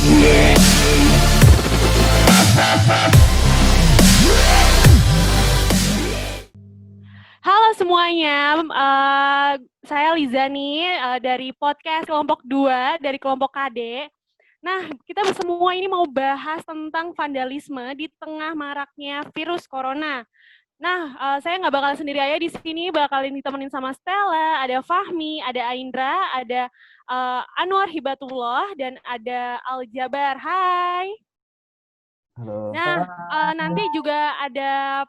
Halo semuanya, saya Liza nih dari podcast kelompok 2 dari kelompok KD. Nah, kita semua ini mau bahas tentang vandalisme di tengah maraknya virus corona. Nah, saya nggak bakal sendiri aja di sini, bakalin ditemenin sama Stella, ada Fahmi, ada Aindra, ada Anwar Hibatullah, dan ada Aljabar. Hai. Halo. Nah, nanti juga ada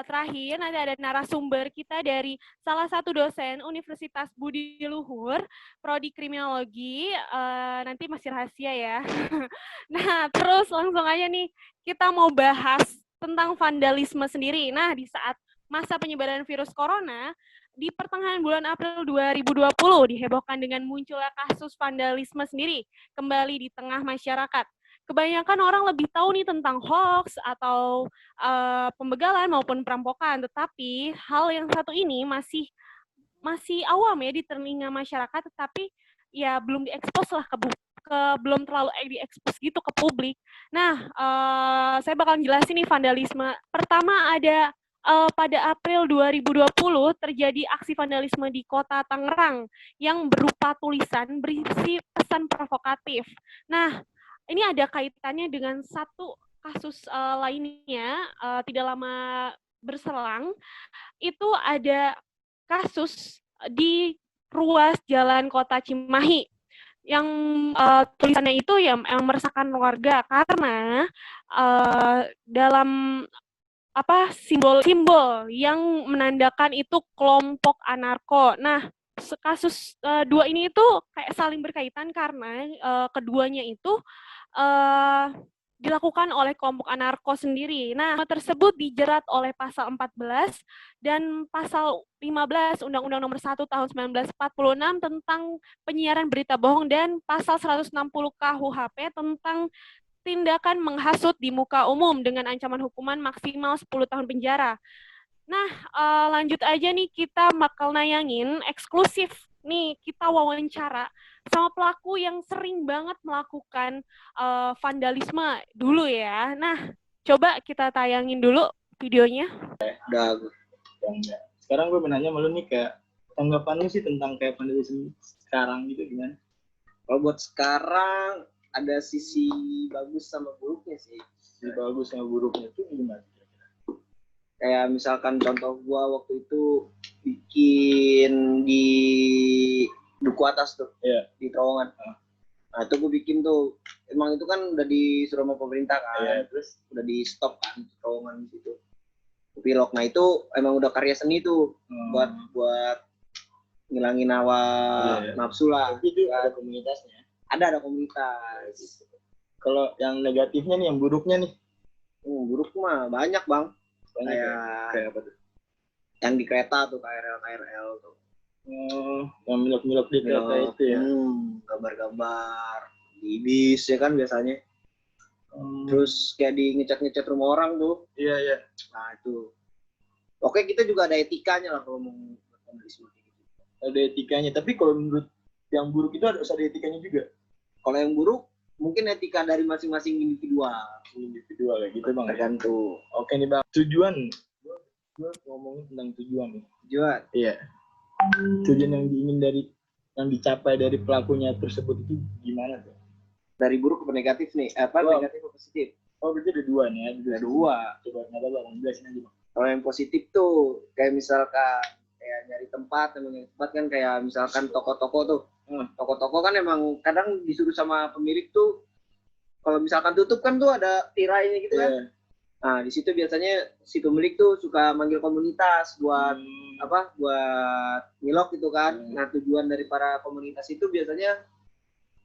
terakhir nanti ada narasumber kita dari salah satu dosen Universitas Budi Luhur, Prodi Kriminologi, nanti masih rahasia ya. Nah, terus langsung aja nih, kita mau bahas tentang vandalisme sendiri. Nah, di saat masa penyebaran virus corona, di pertengahan bulan April 2020 dihebohkan dengan munculnya kasus vandalisme sendiri kembali di tengah masyarakat. Kebanyakan orang lebih tahu nih tentang hoax atau pembegalan maupun perampokan, tetapi hal yang satu ini masih awam ya di telinga masyarakat, tetapi ya belum diekspos lah belum terlalu diekspos gitu ke publik. Nah, saya bakal jelasin nih vandalisme. Pertama ada pada April 2020 terjadi aksi vandalisme di kota Tangerang yang berupa tulisan berisi pesan provokatif. Nah, ini ada kaitannya dengan satu kasus lainnya, tidak lama berselang, itu ada kasus di ruas jalan kota Cimahi yang tulisannya itu yang meresahkan warga karena dalam simbol-simbol yang menandakan itu kelompok anarko. Nah, kasus dua ini itu kayak saling berkaitan karena keduanya itu dilakukan oleh kelompok anarko sendiri. Nah, tersebut dijerat oleh pasal 14 dan pasal 15 Undang-Undang Nomor 1 Tahun 1946 tentang penyiaran berita bohong dan pasal 160 KUHP tentang tindakan menghasut di muka umum dengan ancaman hukuman maksimal 10 tahun penjara. Nah, lanjut aja nih, kita bakal nayangin eksklusif nih, kita wawancara sama pelaku yang sering banget melakukan vandalisme dulu ya. Nah, coba kita tayangin dulu videonya. Udah. Sekarang gue menanya sama lu nih, kayak tanggapan lu sih tentang kayak vandalisme sekarang gitu gimana? Kalau buat sekarang ada sisi bagus sama buruknya sih. Sisi bagus sama buruknya itu gimana? Kayak misalkan contoh gua waktu itu bikin di duku atas tuh, di terowongan. Nah itu gue bikin tuh, emang itu kan udah disuruh sama pemerintah kan, terus udah di stop kan terowongan di situ. Pilok, nah itu emang udah karya seni tuh, buat ngilangin hawa nafsu lah. Itu ada komunitasnya. Ada komunitas. Kalau yang negatifnya nih, yang buruknya nih? Buruk mah banyak bang. Kayak apa tuh? Yang di kereta tuh, KRL tuh. Yang milok-milok di kereta itu ya? Gambar-gambar di bis ya kan biasanya. Terus kayak di ngecat-ngecat rumah orang tuh. Iya. Nah itu. Oke, kita juga ada etikanya lah kalau mau vandalisme gitu. Ada etikanya, tapi kalau menurut yang buruk itu harus ada etikanya juga. Kalau yang buruk mungkin etika dari masing-masing individual ya gitu bang. Tergantung. Oke nih bang, tujuan. Gue ngomongin tentang tujuan nih. Tujuan? Iya. Tujuan yang yang dicapai dari pelakunya tersebut itu gimana tuh? Dari buruk ke negatif nih, negatif ke positif? Oh berarti ada dua nih ya? Ada dua. Coba nggak apa-apa bang, jelasin aja bang. Kalau yang positif tuh kayak misalkan kayak nyari tempat kan, kayak misalkan toko-toko tuh. Toko-toko kan emang kadang disuruh sama pemilik tuh, kalau misalkan tutup kan tuh ada tirainya gitu kan. Nah di situ biasanya si pemilik tuh suka manggil komunitas buat buat ngilok gitu kan. Nah tujuan dari para komunitas itu biasanya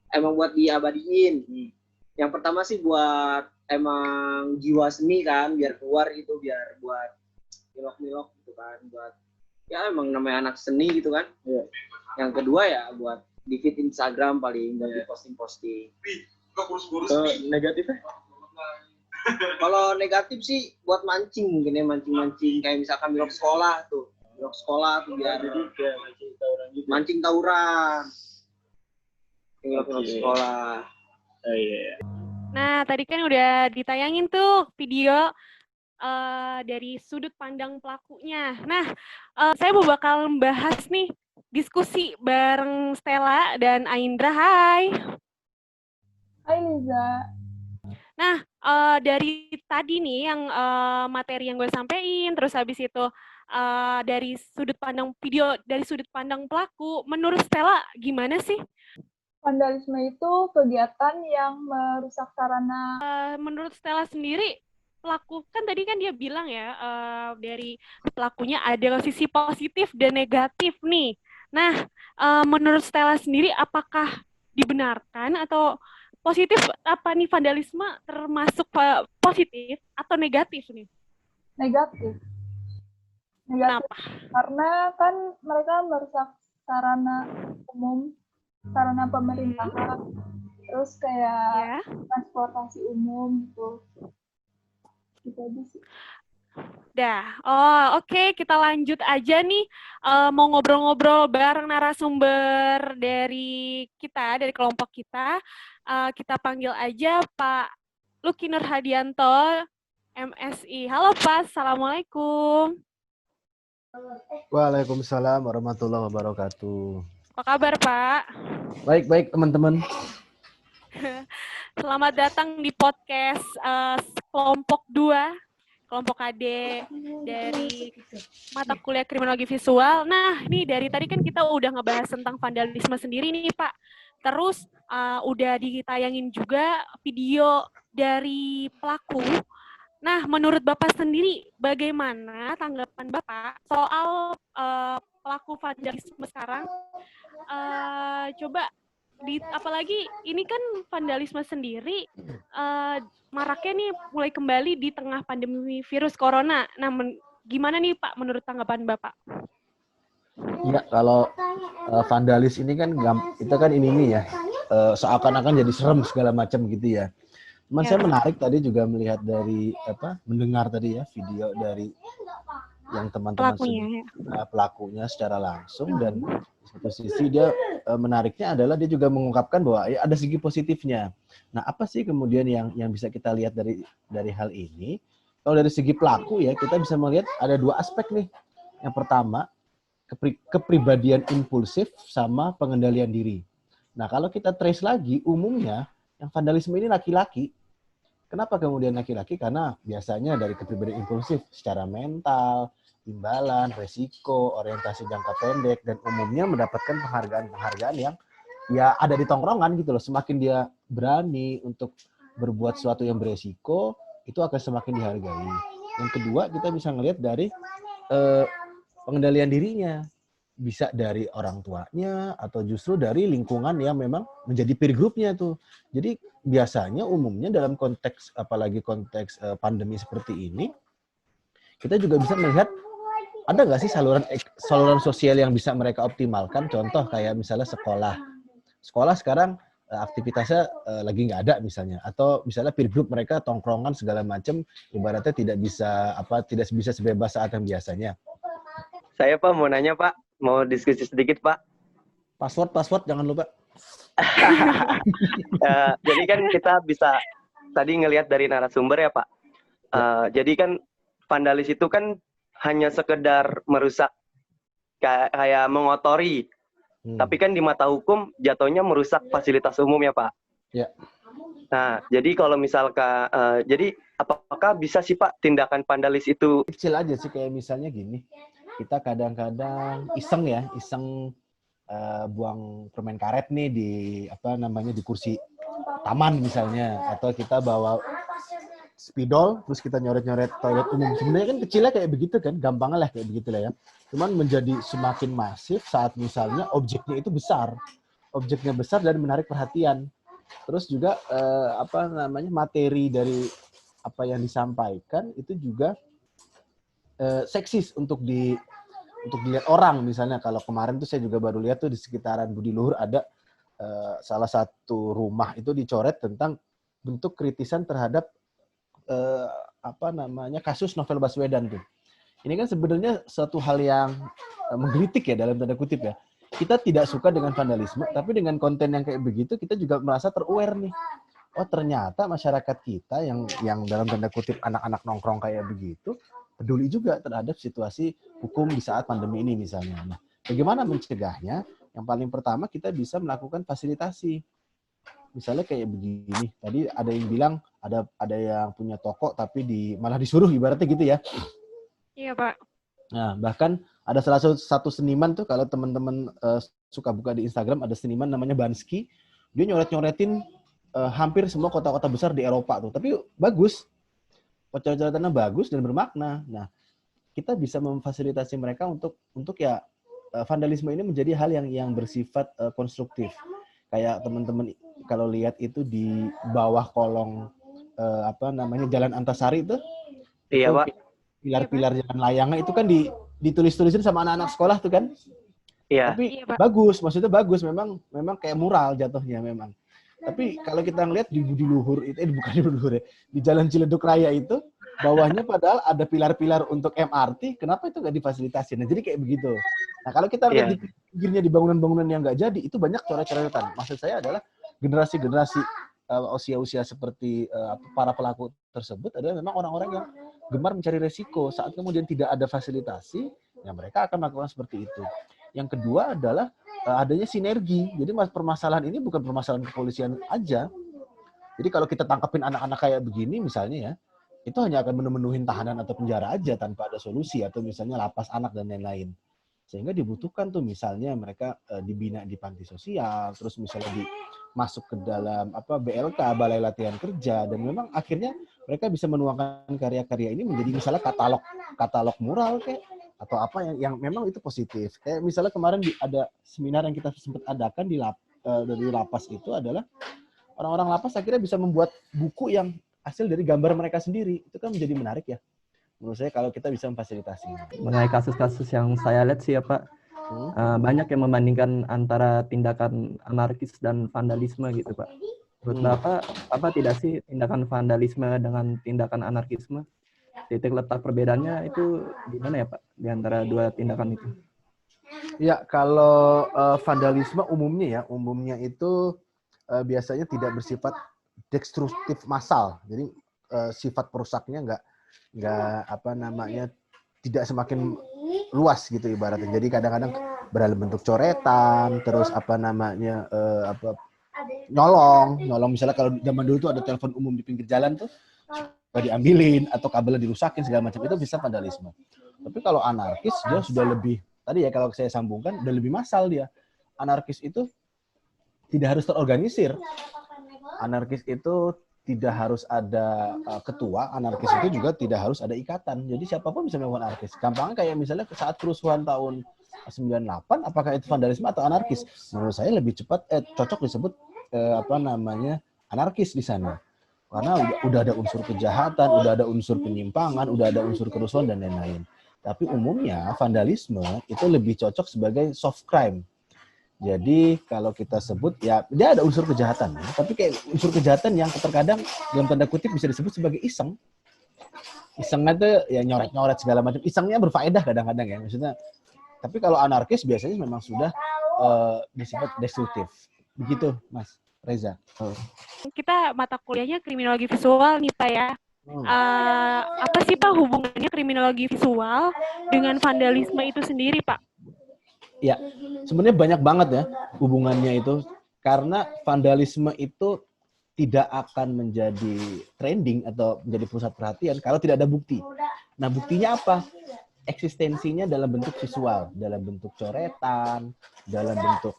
emang buat diabadiin. Yang pertama sih buat emang jiwa seni kan, biar keluar gitu, biar buat ngilok-ngilok gitu kan, buat ya emang namanya anak seni gitu kan. Yang kedua ya buat di feed Instagram paling, dan di posting-posting. Negatifnya? Kalau negatif sih buat mancing mungkin ya, mancing kayak misalkan milok sekolah tuh biar mancing tawuran. Milok sekolah. Oh iya. Nah, tadi kan udah ditayangin tuh video dari sudut pandang pelakunya. Nah, saya mau bakal membahas nih diskusi bareng Stella dan Aindra. Hai. Hai Liza. Nah, dari tadi nih yang materi yang gue sampein, terus habis itu dari sudut pandang video, dari sudut pandang pelaku, menurut Stella gimana sih? Vandalisme itu kegiatan yang merusak sarana. Menurut Stella sendiri, pelaku, kan tadi kan dia bilang ya, dari pelakunya ada sisi positif dan negatif nih. Nah, menurut Stella sendiri, apakah dibenarkan atau positif apa nih vandalisme termasuk positif atau negatif nih? Negatif. Kenapa? Karena kan mereka merusak sarana umum, sarana pemerintahan, terus kayak transportasi umum gitu. Gitu aja sih. Dah, oke. Kita lanjut aja nih, mau ngobrol-ngobrol bareng narasumber dari kita, dari kelompok kita. Kita panggil aja Pak Lucky Nurhadianto, MSI. Halo Pak, Assalamualaikum. Waalaikumsalam warahmatullahi wabarakatuh. Apa kabar Pak? Baik-baik teman-teman. Selamat datang di podcast kelompok 2. Kelompok AD dari mata kuliah kriminologi visual. Nah, nih dari tadi kan kita udah ngebahas tentang vandalisme sendiri nih, Pak. Terus udah ditayangin juga video dari pelaku. Nah, menurut Bapak sendiri, bagaimana tanggapan Bapak soal pelaku vandalisme sekarang? Coba apalagi ini kan vandalisme sendiri maraknya nih mulai kembali di tengah pandemi virus corona. Nah, gimana nih Pak menurut tanggapan Bapak? Ya, kalau vandalis ini kan itu kan ini ya, seakan-akan jadi serem segala macam gitu ya. Cuman saya menarik tadi juga melihat dari mendengar tadi ya video dari yang teman-teman pelakunya secara langsung, dan di satu sisi dia menariknya adalah dia juga mengungkapkan bahwa ya ada segi positifnya. Nah, apa sih kemudian yang bisa kita lihat dari hal ini? Kalau dari segi pelaku ya, kita bisa melihat ada dua aspek nih. Yang pertama, kepribadian impulsif sama pengendalian diri. Nah, kalau kita trace lagi, umumnya yang vandalisme ini laki-laki. Kenapa kemudian laki-laki? Karena biasanya dari kepribadian impulsif secara mental, imbalan, resiko, orientasi jangka pendek, dan umumnya mendapatkan penghargaan-penghargaan yang ya ada di tongkrongan gitu loh. Semakin dia berani untuk berbuat sesuatu yang beresiko, itu akan semakin dihargai. Yang kedua, kita bisa ngelihat dari pengendalian dirinya. Bisa dari orang tuanya atau justru dari lingkungan yang memang menjadi peer group-nya tuh. Jadi biasanya umumnya dalam konteks, apalagi konteks pandemi seperti ini, kita juga bisa melihat ada nggak sih saluran sosial yang bisa mereka optimalkan. Contoh kayak misalnya sekolah. Sekolah sekarang aktivitasnya lagi nggak ada misalnya, atau misalnya peer group mereka tongkrongan segala macam, ibaratnya tidak bisa sebebas saat yang biasanya. Saya Pak mau nanya Pak, mau diskusi sedikit Pak. Password jangan lupa. Jadi kan kita bisa tadi ngelihat dari narasumber ya Pak. Jadi kan vandalis itu kan hanya sekedar merusak, kayak mengotori. Tapi kan di mata hukum jatuhnya merusak fasilitas umum ya Pak. Ya. Nah, jadi kalau misalkan, jadi apakah bisa sih Pak tindakan vandalis itu? Kecil aja sih, kayak misalnya gini. Kita kadang-kadang iseng buang permen karet nih di kursi taman misalnya, atau kita bawa spidol terus kita nyoret-nyoret toilet umum. Sebenarnya kan kecilnya kayak begitu kan, gampangnya lah kayak begitu lah ya. Cuman menjadi semakin masif saat misalnya objeknya besar dan menarik perhatian. Terus juga materi dari apa yang disampaikan itu juga seksis untuk dilihat orang. Misalnya kalau kemarin tuh saya juga baru lihat tuh di sekitaran Budi Luhur ada salah satu rumah itu dicoret tentang bentuk kritisan terhadap kasus Novel Baswedan tuh. Ini kan sebenarnya suatu hal yang menggelitik ya dalam tanda kutip ya. Kita tidak suka dengan vandalisme, tapi dengan konten yang kayak begitu kita juga merasa ter-aware nih. oh ternyata masyarakat kita yang dalam tanda kutip anak-anak nongkrong kayak begitu peduli juga terhadap situasi hukum di saat pandemi ini misalnya. Nah, bagaimana mencegahnya? Yang paling pertama kita bisa melakukan fasilitasi. Misalnya kayak begini. Tadi ada yang bilang ada yang punya toko tapi malah disuruh ibaratnya gitu ya. Iya, Pak. Nah, bahkan ada salah satu seniman tuh kalau teman-teman suka buka di Instagram, ada seniman namanya Bansky. Dia nyoret-nyoretin hampir semua kota-kota besar di Eropa tuh. Tapi bagus. Coret-coretannya bagus dan bermakna. Nah, kita bisa memfasilitasi mereka untuk ya vandalisme ini menjadi hal yang bersifat konstruktif. Kayak teman-teman kalau lihat itu di bawah kolong Jalan Antasari itu. Iya, Pak. Pilar-pilar jalan layangnya itu kan ditulis-tulisin sama anak-anak sekolah tuh kan. Iya. Tapi bagus, maksudnya bagus, memang kayak mural jatuhnya memang. Tapi kalau kita ngelihat di Budi Luhur itu bukan di Budi Luhur ya, di Jalan Ciledug Raya itu bawahnya padahal ada pilar-pilar untuk MRT, kenapa itu nggak difasilitasi? Nah, jadi kayak begitu. Nah, kalau kita lihat di pinggirnya di bangunan-bangunan yang nggak jadi, itu banyak coret-coretan. Maksud saya adalah generasi-generasi usia-usia seperti para pelaku tersebut adalah memang orang-orang yang gemar mencari resiko. Saat kemudian tidak ada fasilitasi, ya mereka akan melakukan seperti itu. Yang kedua adalah adanya sinergi. Jadi permasalahan ini bukan permasalahan kepolisian aja. Jadi kalau kita tangkapin anak-anak kayak begini misalnya ya, itu hanya akan memenuhi tahanan atau penjara aja tanpa ada solusi, atau misalnya lapas anak dan lain-lain. Sehingga dibutuhkan tuh misalnya mereka dibina di panti sosial, terus misalnya masuk ke dalam BLK, Balai Latihan Kerja, dan memang akhirnya mereka bisa menuangkan karya-karya ini menjadi misalnya katalog mural kayak atau apa yang memang itu positif. Kayak misalnya kemarin ada seminar yang kita sempat adakan dari lapas itu adalah orang-orang lapas akhirnya bisa membuat buku yang hasil dari gambar mereka sendiri. Itu kan menjadi menarik ya. Menurut saya kalau kita bisa memfasilitasi. Mengenai kasus-kasus yang saya lihat sih ya Pak, banyak yang membandingkan antara tindakan anarkis dan vandalisme gitu Pak. Menurut Bapak, apa tidak sih tindakan vandalisme dengan tindakan anarkisme? Titik letak perbedaannya itu gimana ya Pak, di antara dua tindakan itu? Ya, kalau vandalisme umumnya itu biasanya tidak bersifat destruktif massal. Jadi sifat perusaknya nggak tidak semakin luas gitu ibaratnya. Jadi kadang-kadang berdalam bentuk coretan, terus nyolong misalnya kalau zaman dulu tuh ada telepon umum di pinggir jalan tuh diambilin atau kabelnya dirusakin segala macam, itu bisa vandalisme. Tapi kalau anarkis dia sudah lebih, tadi ya kalau saya sambungkan udah lebih massal dia. Anarkis itu tidak harus terorganisir. Anarkis itu tidak harus ada ketua, anarkis itu juga tidak harus ada ikatan. Jadi siapapun bisa melakukan anarkis. Gampangnya kayak misalnya saat kerusuhan tahun 98, apakah itu vandalisme atau anarkis? Menurut saya lebih cocok disebut anarkis di sana. Karena udah ada unsur kejahatan, udah ada unsur penyimpangan, udah ada unsur kerusuhan dan lain-lain. Tapi umumnya vandalisme itu lebih cocok sebagai soft crime. Jadi kalau kita sebut ya dia ada unsur kejahatan, tapi kayak unsur kejahatan yang terkadang dalam tanda kutip bisa disebut sebagai iseng. Isengnya tuh ya nyoret-nyoret segala macam. Isengnya berfaedah kadang-kadang ya maksudnya. Tapi kalau anarkis biasanya memang sudah disebut destruktif. Begitu, Mas Reza. Kita mata kuliahnya kriminologi visual nih Pak ya. Apa sih Pak hubungannya kriminologi visual dengan vandalisme itu sendiri Pak? Ya, sebenarnya banyak banget ya hubungannya itu. Karena vandalisme itu tidak akan menjadi trending atau menjadi pusat perhatian kalau tidak ada bukti. Nah, buktinya apa? Eksistensinya dalam bentuk visual, dalam bentuk coretan, dalam bentuk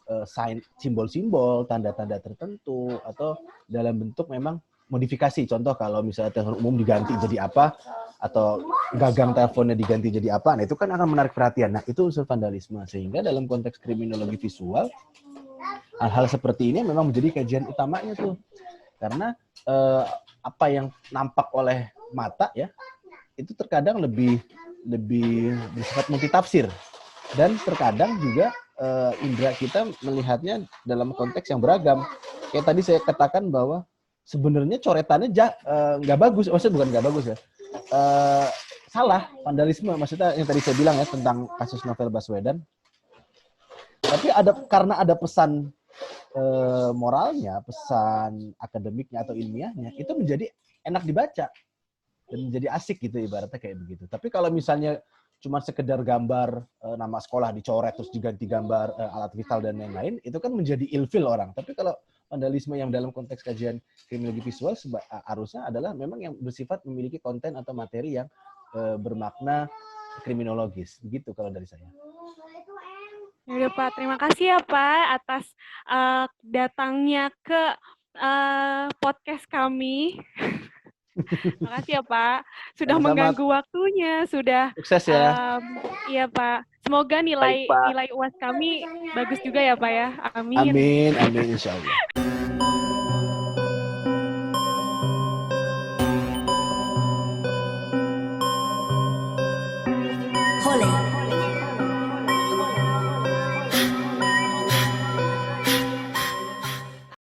simbol-simbol, tanda-tanda tertentu, atau dalam bentuk memang modifikasi. Contoh kalau misalnya telepon umum diganti jadi apa, atau gagang teleponnya diganti jadi apa, nah itu kan akan menarik perhatian. Nah itu unsur vandalisme. Sehingga dalam konteks kriminologi visual, hal-hal seperti ini memang menjadi kajian utamanya tuh. Karena apa yang nampak oleh mata ya, itu terkadang lebih bersifat multitafsir. Dan terkadang juga indera kita melihatnya dalam konteks yang beragam. Kayak tadi saya katakan bahwa sebenarnya coretannya nggak bagus, maksudnya bukan nggak bagus ya, salah, vandalisme, maksudnya yang tadi saya bilang ya tentang kasus Novel Baswedan. Tapi karena ada pesan moralnya, pesan akademiknya atau ilmiahnya itu menjadi enak dibaca dan menjadi asik gitu ibaratnya kayak begitu. Tapi kalau misalnya cuma sekedar gambar nama sekolah dicoret terus diganti gambar alat vital dan lain-lain, itu kan menjadi ilfil orang. Tapi kalau vandalisme yang dalam konteks kajian kriminologi visual harusnya adalah memang yang bersifat memiliki konten atau materi yang bermakna kriminologis. Begitu kalau dari saya. Ya Pak, terima kasih ya Pak atas datangnya ke podcast kami. Terima kasih ya Pak, sudah Sama-sama. mengganggu waktunya, sudah. Sukses ya. Iya Pak, semoga nilai UAS kami bagus juga ya Pak ya. Amin. Amin, amin insya Allah.